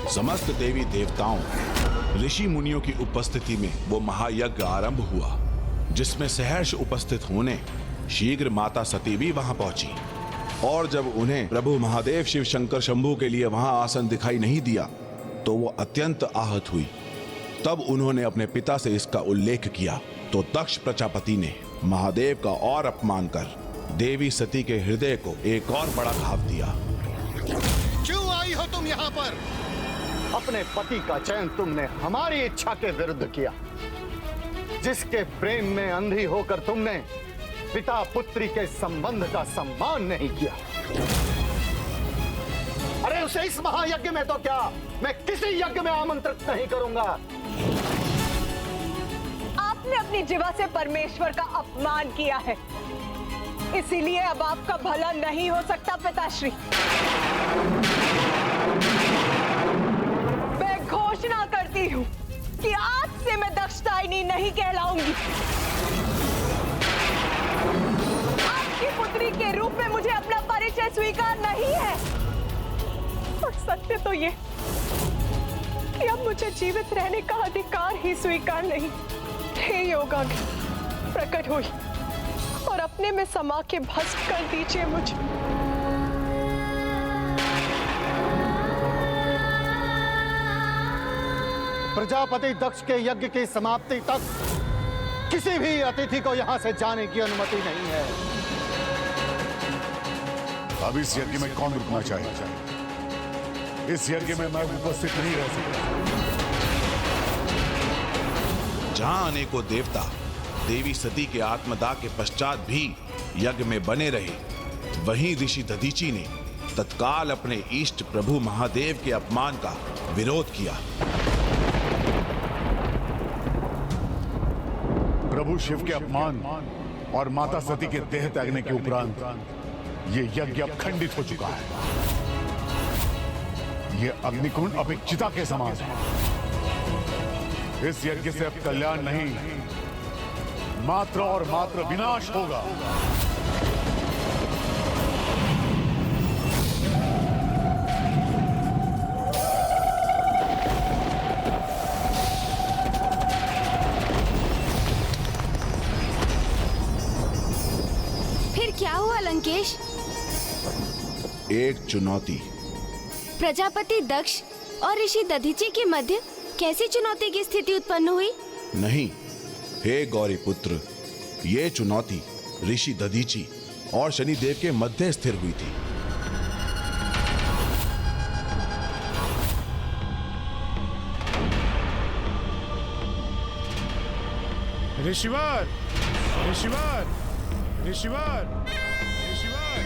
समस्त देवी देवताओं, ऋषि मुनियों की उपस्थिति में वो महायज्ञ आरंभ हुआ, जिसमें सहर्ष उपस्थित होने शीघ्र माता सती भी वहां पहुंची। और जब उन्हें प्रभु महादेव शिव शंकर शंभू के लिए वहां आसन दिखाई नहीं दिया तो वो अत्यंत आहत हुई। तब उन्होंने अपने पिता से इसका उल्लेख किया तो दक्ष प्रजापति ने महादेव का और अपमान कर देवी सती के हृदय को एक और बड़ा घाव दिया। क्यों आई हो तुम यहाँ पर? अपने पति का चयन तुमने हमारी इच्छा के विरुद्ध किया। जिसके प्रेम में अंधी होकर तुमने पिता पुत्री के संबंध का सम्मान नहीं किया। अरे उसे इस महायज्ञ में तो क्या, मैं किसी यज्ञ में आमंत्रित नहीं करूंगा। आपने अपनी जीवा से परमेश्वर का अपमान किया है, इसीलिए अब आपका भला नहीं हो सकता पिताश्री। मैं घोषणा करती हूँ कि आज से मैं दक्षदायिनी नहीं कहलाऊंगी। आपकी पुत्री के रूप में मुझे अपना परिचय स्वीकार नहीं है। और सत्य तो ये कि अब मुझे जीवित रहने का अधिकार ही स्वीकार नहीं। हे योगाग्नि, प्रकट हुई और अपने में समा के भस्म कर दीजिए मुझे। प्रजापति दक्ष के यज्ञ की समाप्ति तक किसी भी अतिथि को यहां से जाने की अनुमति नहीं है। अब इस यज्ञ में कौन रुकना चाहे? इस यज्ञ में मैं उपस्थित नहीं रह सकता। जहां अनेकों देवता देवी सती के आत्मदाह के पश्चात भी यज्ञ में बने रहे, वहीं ऋषि दधीची ने तत्काल अपने इष्ट प्रभु महादेव के अपमान का विरोध किया। प्रभु शिव के अपमान और माता सती के देह त्यागने के उपरांत ये यज्ञ अब खंडित हो चुका है। ये अग्निकुंड अब एक चिता के समान है। इस यज्ञ से अब कल्याण नहीं, मात्र और मात्र विनाश होगा। फिर क्या हुआ लंकेश? एक चुनौती। प्रजापति दक्ष और ऋषि दधीची के मध्य कैसी चुनौती की स्थिति उत्पन्न हुई? नहीं, हे गौरी पुत्र, ये चुनौती ऋषि दधीची और शनिदेव के मध्य स्थिर हुई थी। ऋषिवर, ऋषिवर, ऋषिवर, ऋषिवर।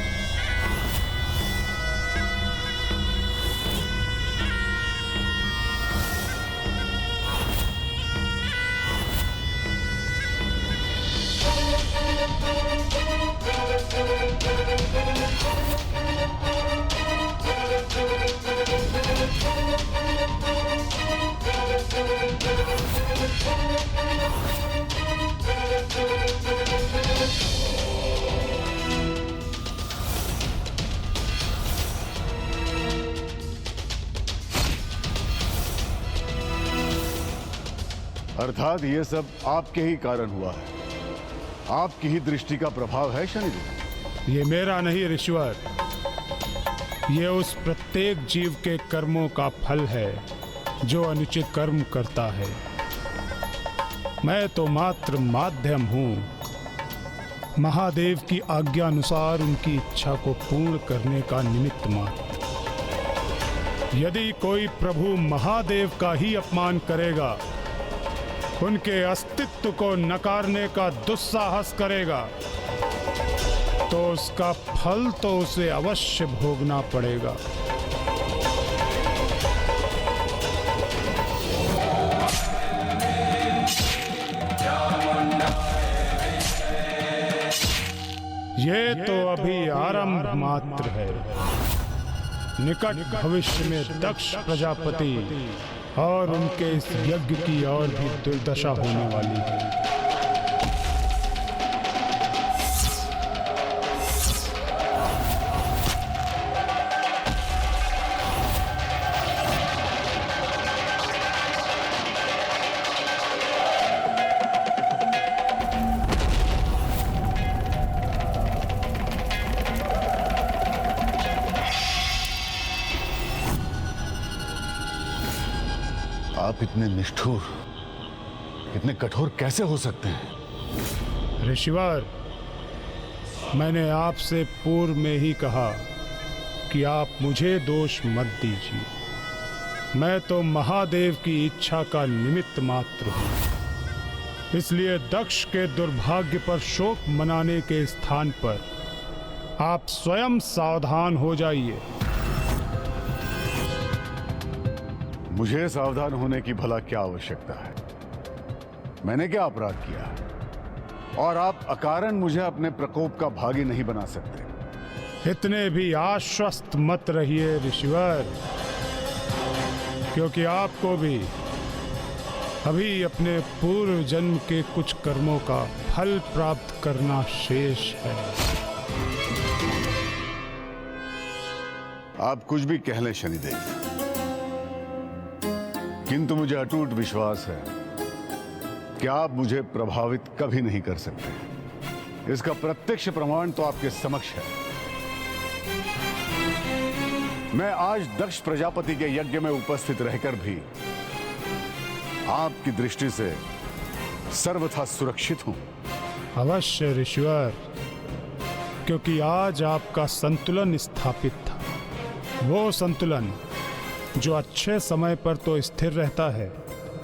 अर्थात ये सब आपके ही कारण हुआ है। आपकी ही दृष्टि का प्रभाव है शनिदेव। ये मेरा नहीं ऋषिवर, ये उस प्रत्येक जीव के कर्मों का फल है जो अनुचित कर्म करता है। मैं तो मात्र माध्यम हूँ, महादेव की आज्ञा अनुसार उनकी इच्छा को पूर्ण करने का निमित्त मात्र। यदि कोई प्रभु महादेव का ही अपमान करेगा, उनके अस्तित्व को नकारने का दुस्साहस करेगा, तो उसका फल तो उसे अवश्य भोगना पड़ेगा। ये तो अभी आरंभ मात्र है। निकट भविष्य में दक्ष प्रजापति और उनके इस यज्ञ की और भी दुर्दशा होने वाली है। आप इतने निष्ठुर, इतने कठोर कैसे हो सकते हैं? ऋषिवर, मैंने आपसे पूर्व में ही कहा कि आप मुझे दोष मत दीजिए। मैं तो महादेव की इच्छा का निमित्त मात्र हूं। इसलिए दक्ष के दुर्भाग्य पर शोक मनाने के स्थान पर आप स्वयं सावधान हो जाइए। मुझे सावधान होने की भला क्या आवश्यकता है? मैंने क्या अपराध किया? और आप अकारण मुझे अपने प्रकोप का भागी नहीं बना सकते। इतने भी आश्वस्त मत रहिए ऋषिवर, क्योंकि आपको भी अभी अपने पूर्व जन्म के कुछ कर्मों का फल प्राप्त करना शेष है। आप कुछ भी कह लें शनिदेव, किंतु मुझे अटूट विश्वास है कि आप मुझे प्रभावित कभी नहीं कर सकते। इसका प्रत्यक्ष प्रमाण तो आपके समक्ष है। मैं आज दक्ष प्रजापति के यज्ञ में उपस्थित रहकर भी आपकी दृष्टि से सर्वथा सुरक्षित हूं। अवश्य ऋषिवर, क्योंकि आज आपका संतुलन स्थापित था। वो संतुलन जो अच्छे समय पर तो स्थिर रहता है,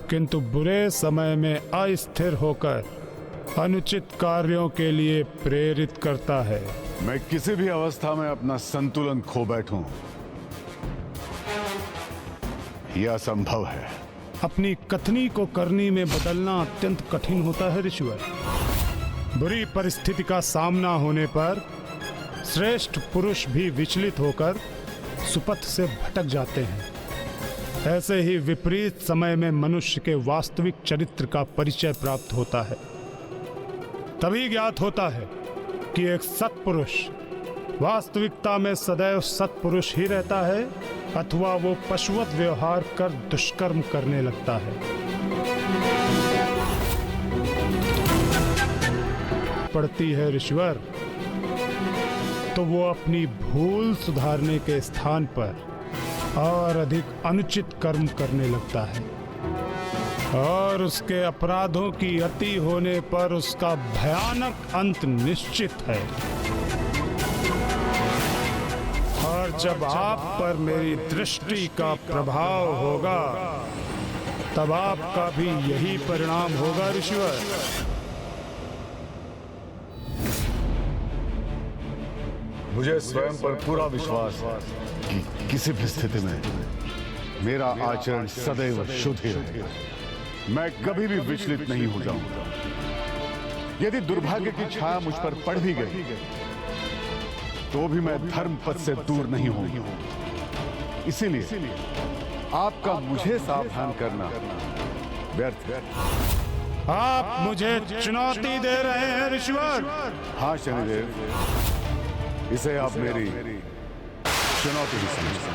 किंतु बुरे समय में अस्थिर होकर अनुचित कार्यों के लिए प्रेरित करता है। मैं किसी भी अवस्था में अपना संतुलन खो बैठूं, यह असंभव है। अपनी कथनी को करनी में बदलना अत्यंत कठिन होता है ऋषिवर। बुरी परिस्थिति का सामना होने पर श्रेष्ठ पुरुष भी विचलित होकर सुपथ से भटक जाते हैं। ऐसे ही विपरीत समय में मनुष्य के वास्तविक चरित्र का परिचय प्राप्त होता है। तभी ज्ञात होता है कि एक सत्पुरुष वास्तविकता में सदैव सत्पुरुष ही रहता है अथवा वो पशुवत व्यवहार कर दुष्कर्म करने लगता है। पड़ती है ऋषिवर, तो वो अपनी भूल सुधारने के स्थान पर और अधिक अनुचित कर्म करने लगता है, और उसके अपराधों की अति होने पर उसका भयानक अंत निश्चित है। और जब आप पर मेरी दृष्टि का प्रभाव होगा, तब आपका भी यही परिणाम होगा ऋषिवर। मुझे स्वयं पर पूरा विश्वास है कि किसी भी स्थिति में मेरा आचरण सदैव शुद्ध ही रहेगा। मैं कभी भी विचलित नहीं हो जाऊंगा। यदि दुर्भाग्य की छाया मुझ पर पड़ भी गई, तो भी मैं धर्म पथ से दूर नहीं होऊंगा। इसीलिए आपका मुझे सावधान करना व्यर्थ है। आप मुझे चुनौती दे रहे हैं ऋषिवर। हाँ शनिदेव, इसे आप मेरी चुनौती ही समझिए।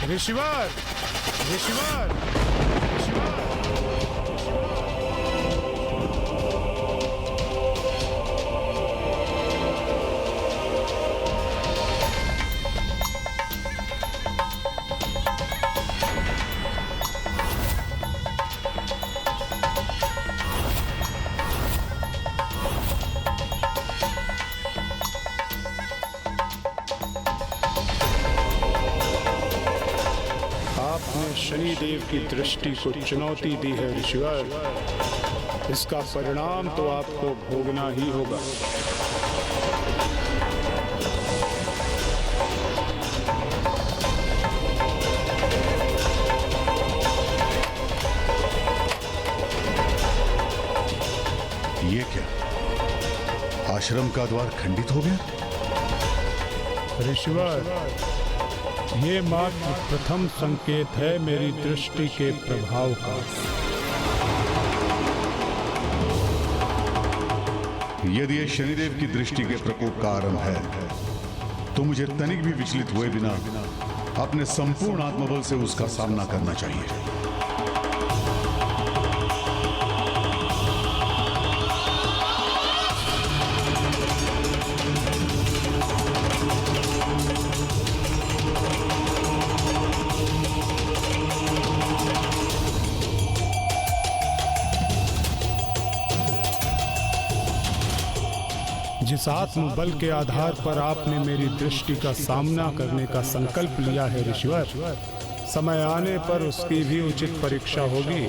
ऋषिवर, ऋषिवर, आपने शनिदेव की दृष्टि को चुनौती दी है ऋषिवर। इसका परिणाम तो आपको भोगना ही होगा। ये क्या? आश्रम का द्वार खंडित हो गया? ऋषिवर, ये मात्र प्रथम संकेत है मेरी दृष्टि के प्रभाव का। यदि ये शनिदेव की दृष्टि के प्रकोप का आरंभ है, तो मुझे तनिक भी विचलित हुए बिना अपने संपूर्ण आत्मबल से उसका सामना करना चाहिए। जिस आत्मबल के आधार पर आपने मेरी दृष्टि का सामना करने का संकल्प लिया है ऋषिवर, समय आने पर उसकी भी उचित परीक्षा होगी।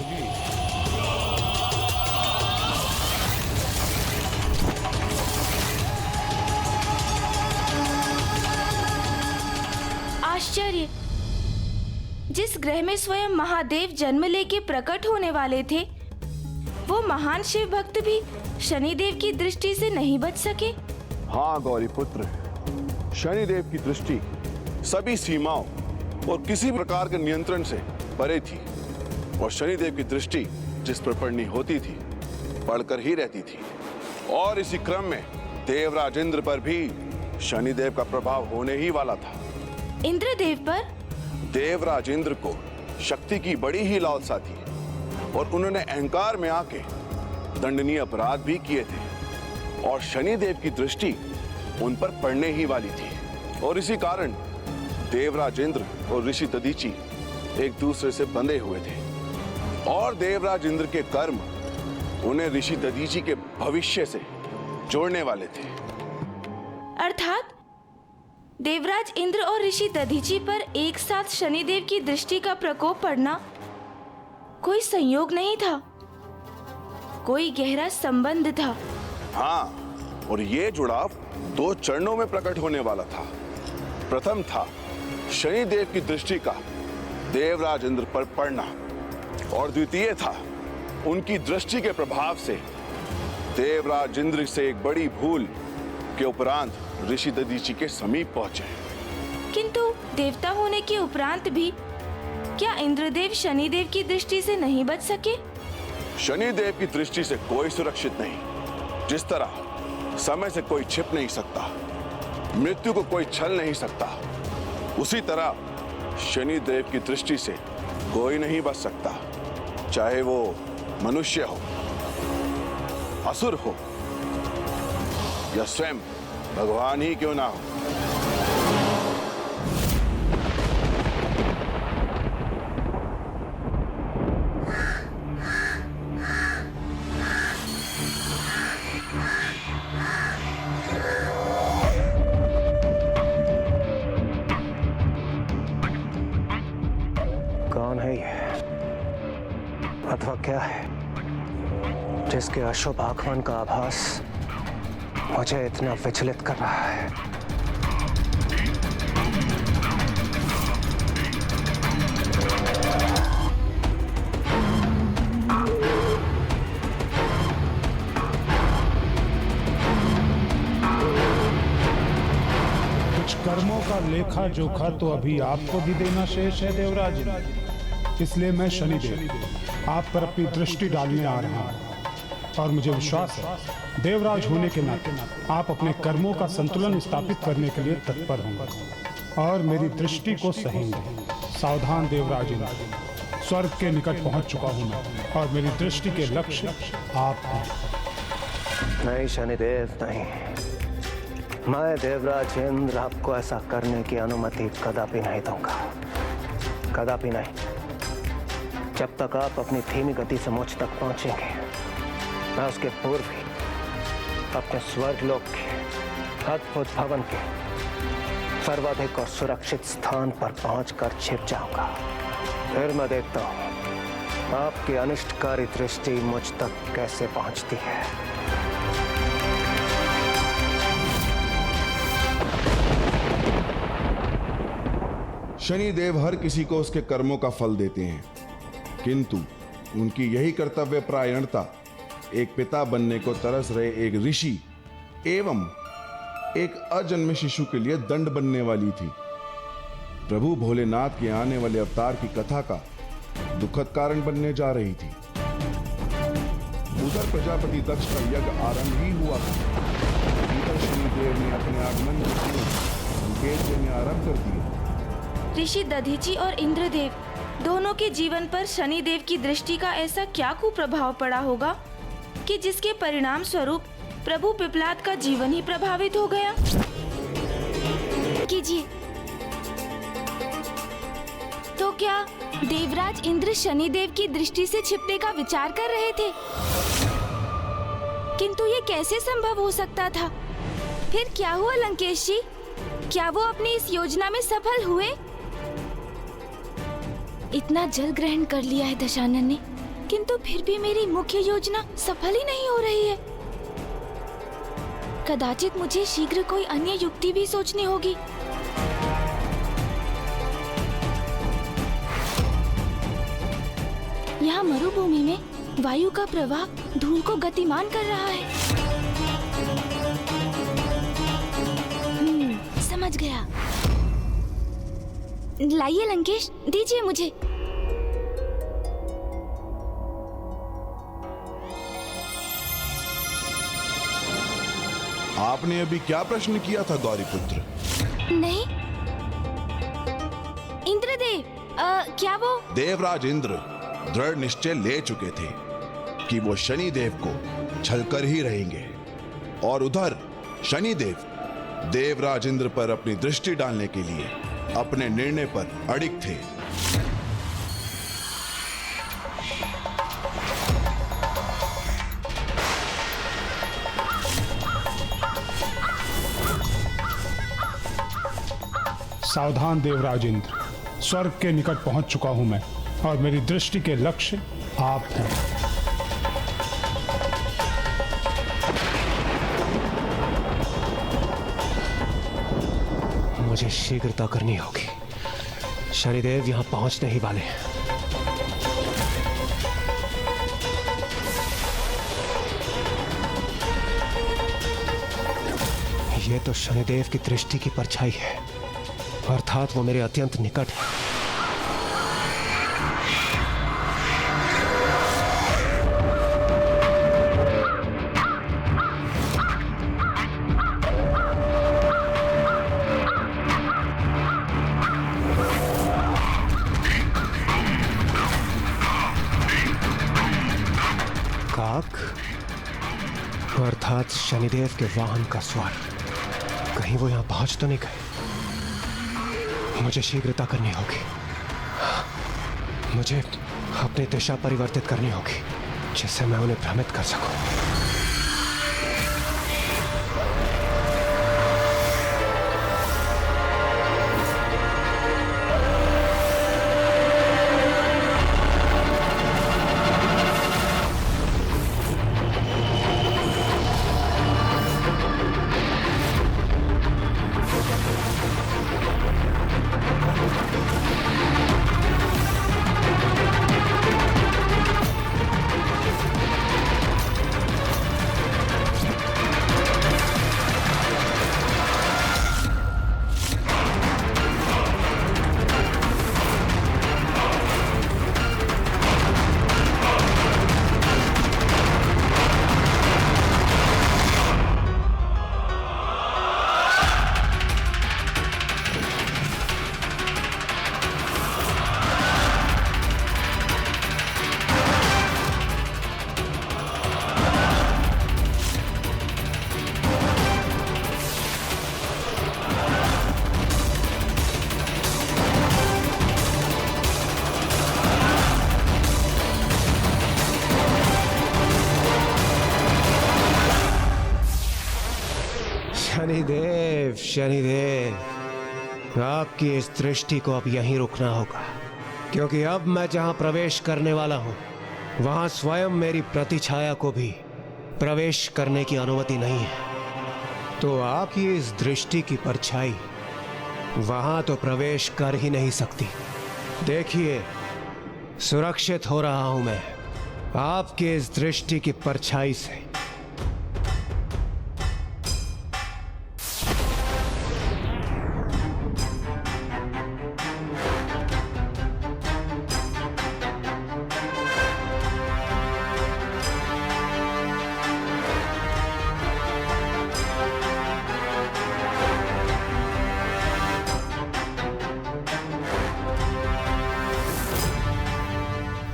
आश्चर्य! जिस ग्रह में स्वयं महादेव जन्म लेके प्रकट होने वाले थे, वो महान शिव भक्त भी शनिदेव की दृष्टि से नहीं बच सके। हाँ गौरी पुत्र, शनिदेव की दृष्टि सभी सीमाओं और किसी प्रकार के नियंत्रण से परे थी, और शनिदेव की दृष्टि जिस पर पड़नी होती थी पड़कर ही रहती थी। और इसी क्रम में देवराज इंद्र पर भी शनिदेव का प्रभाव होने ही वाला था। इंद्रदेव पर? देवराज इंद्र को शक्ति की बड़ी ही लालसा थी, और उन्होंने अहंकार में आके दंडनीय अपराध भी किए थे, और शनिदेव की दृष्टि उन पर पड़ने ही वाली थी। और इसी कारण देवराज इंद्र और ऋषि दधीचि एक दूसरे से बंधे हुए थे, और देवराज इंद्र के कर्म उन्हें ऋषि दधीचि के भविष्य से जोड़ने वाले थे। अर्थात देवराज इंद्र और ऋषि दधीचि पर एक साथ शनिदेव की दृष्टि का प्रकोप पड़ना कोई संयोग नहीं था, कोई गहरा संबंध था। हाँ, और ये जुड़ाव दो चरणों में प्रकट होने वाला था। प्रथम था शनिदेव की दृष्टि का देवराज इंद्र पर पड़ना, और द्वितीय था उनकी दृष्टि के प्रभाव से देवराज इंद्र से एक बड़ी भूल के उपरांत ऋषि दधीचि के समीप पहुंचे। किंतु देवता होने के उपरांत भी क्या इंद्रदेव शनिदेव की दृष्टि से नहीं बच सके? शनिदेव की दृष्टि से कोई सुरक्षित नहीं। जिस तरह समय से कोई छिप नहीं सकता, मृत्यु को कोई छल नहीं सकता, उसी तरह शनिदेव की दृष्टि से कोई नहीं बच सकता, चाहे वो मनुष्य हो, असुर हो, या स्वयं भगवान ही क्यों ना हो। कौन है ये, अथवा क्या है जिसके अशुभ आगमन का आभास मुझे इतना विचलित कर रहा है? कुछ कर्मों का लेखा जोखा तो अभी आपको भी देना शेष है देवराज, इसलिए मैं शनिदेव आप पर अपनी दृष्टि डालने आ रहा हूं, और मुझे विश्वास है देवराज होने के नाते आप अपने कर्मों का संतुलन स्थापित करने के लिए तत्पर होंगे और मेरी दृष्टि को सहेंगे। सावधान देवराज, स्वर्ग के निकट पहुंच चुका हूं मैं, और मेरी दृष्टि के लक्ष्य आप हैं। नहीं शनिदेव, नहीं, मैं देवराज इंद्र आपको ऐसा करने की अनुमति कदापि नहीं दूंगा, कदापि नहीं। जब तक आप अपनी धीमी गति से मुझ तक पहुंचेंगे, मैं उसके पूर्व ही अपने स्वर्गलोक के अद्भुत भवन के सर्वाधिक और सुरक्षित स्थान पर पहुंचकर छिप जाऊंगा। फिर मैं देखता हूं आपकी अनिष्टकारी दृष्टि मुझ तक कैसे पहुंचती है। शनिदेव हर किसी को उसके कर्मों का फल देते हैं, किंतु उनकी यही कर्तव्य परायणता एक पिता बनने को तरस रहे एक ऋषि एवं एक अजन्मे शिशु के लिए दंड बनने वाली थी। प्रभु भोलेनाथ के आने वाले अवतार की कथा का दुखद कारण बनने जा रही थी। उधर प्रजापति दक्ष का यज्ञ आरंभ ही हुआ था। इधर शनिदेव ने अपने आगमन के संकेत देने आरंभ कर दिया। ऋषि दधीची और इंद्रदेव दोनों के जीवन पर शनिदेव की दृष्टि का ऐसा क्या कुप्रभाव पड़ा होगा कि जिसके परिणाम स्वरूप प्रभु पिपलाद का जीवन ही प्रभावित हो गया। कीजिए। तो क्या देवराज इंद्र शनिदेव की दृष्टि से छिपने का विचार कर रहे थे? किंतु ये कैसे संभव हो सकता था? फिर क्या हुआ लंकेश जी? क्या वो अपनी इस योजना में सफल हुए? इतना जल ग्रहण कर लिया है दशानन ने, किंतु फिर भी मेरी मुख्य योजना सफल ही नहीं हो रही है। कदाचित मुझे शीघ्र कोई अन्य युक्ति भी सोचनी होगी। यहाँ मरुभूमि में वायु का प्रवाह धूल को गतिमान कर रहा है। समझ गया। लाइए लंकेश, दीजिए मुझे। आपने अभी क्या प्रश्न किया था गौरीपुत्र? नहीं, इंद्रदेव, क्या वो? देवराज इंद्र दृढ़ निश्चय ले चुके थे कि वो शनिदेव को छलकर ही रहेंगे, और उधर शनिदेव देवराज इंद्र पर अपनी दृष्टि डालने के लिए अपने निर्णय पर अड़िग थे। सावधान देवराज इंद्र, स्वर्ग के निकट पहुंच चुका हूं मैं, और मेरी दृष्टि के लक्ष्य आप हैं। मुझे शीघ्रता करनी होगी। शनिदेव यहाँ पहुंचने ही वाले हैं। ये तो शनिदेव की दृष्टि की परछाई है, अर्थात वो मेरे अत्यंत निकट है। अर्थात शनिदेव के वाहन का स्वार। कहीं वो यहाँ पहुंच तो नहीं गए? मुझे शीघ्रता करनी होगी। मुझे अपनी दिशा परिवर्तित करनी होगी, जिससे मैं उन्हें भ्रमित कर सकूं। शनिदेव, शनिदेव, आपकी इस दृष्टि को अब यहीं रुकना होगा, क्योंकि अब मैं जहां प्रवेश करने वाला हूं, वहां स्वयं मेरी प्रतिछाया को भी प्रवेश करने की अनुमति नहीं है। तो आपकी इस दृष्टि की परछाई वहां तो प्रवेश कर ही नहीं सकती। देखिए, सुरक्षित हो रहा हूं मैं आपकी इस दृष्टि की परछाई से।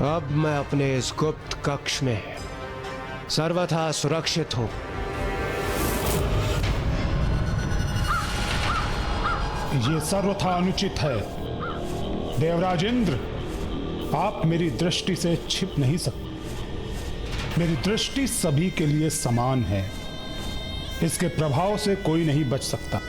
अब मैं अपने इस गुप्त कक्ष में सर्वथा सुरक्षित हूं। ये सर्वथा अनुचित है। देवराज इंद्र, आप मेरी दृष्टि से छिप नहीं सकते। मेरी दृष्टि सभी के लिए समान है। इसके प्रभाव से कोई नहीं बच सकता।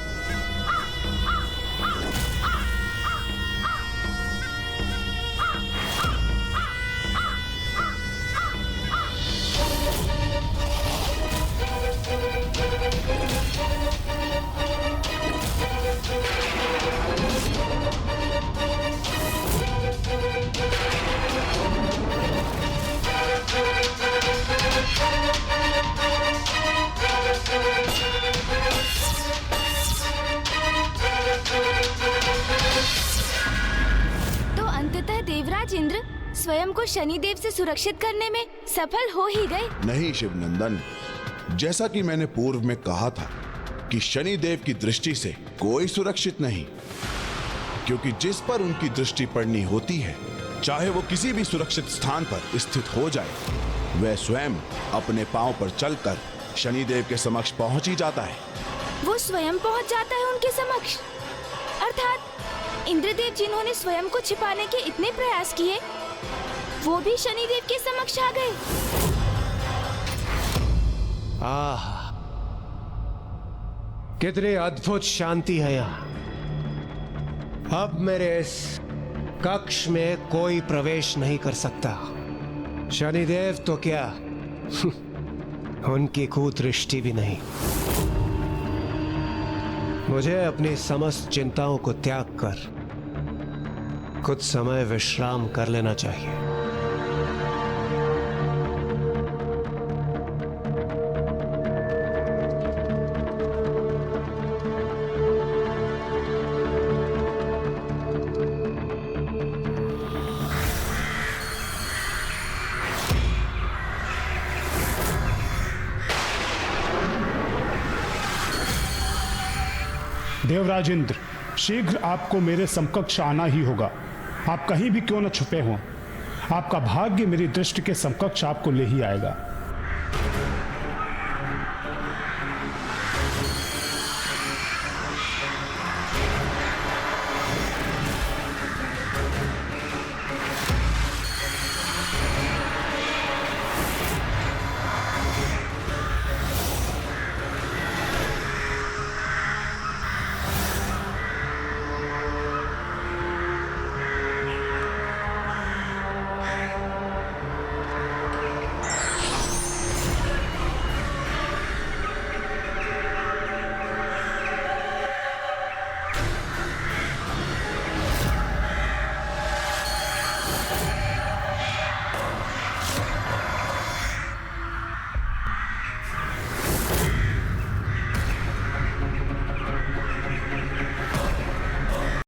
देवराज इंद्र स्वयं को शनिदेव से सुरक्षित करने में सफल हो ही गए। नहीं शिवनंदन, जैसा कि मैंने पूर्व में कहा था कि शनिदेव की दृष्टि से कोई सुरक्षित नहीं, क्योंकि जिस पर उनकी दृष्टि पड़नी होती है, चाहे वो किसी भी सुरक्षित स्थान पर स्थित हो जाए, वह स्वयं अपने पांव पर चलकर शनिदेव के समक्ष पहुंच ही जाता है। वो स्वयं पहुंच जाता है उनके समक्ष, अर्थात इंद्रदेव जिन्होंने स्वयं को छिपाने के इतने प्रयास किए, वो भी शनिदेव के समक्ष आ गए। आह, कितनी अद्भुत शांति है यहाँ। अब मेरे इस कक्ष में कोई प्रवेश नहीं कर सकता। शनिदेव तो क्या उनकी कुदृष्टि भी नहीं। मुझे अपनी समस्त चिंताओं को त्याग कर कुछ समय विश्राम कर लेना चाहिए। देवराज इंद्र, शीघ्र आपको मेरे समकक्ष आना ही होगा। आप कहीं भी क्यों न छुपे हों, आपका भाग्य मेरी दृष्टि के समकक्ष आपको ले ही आएगा।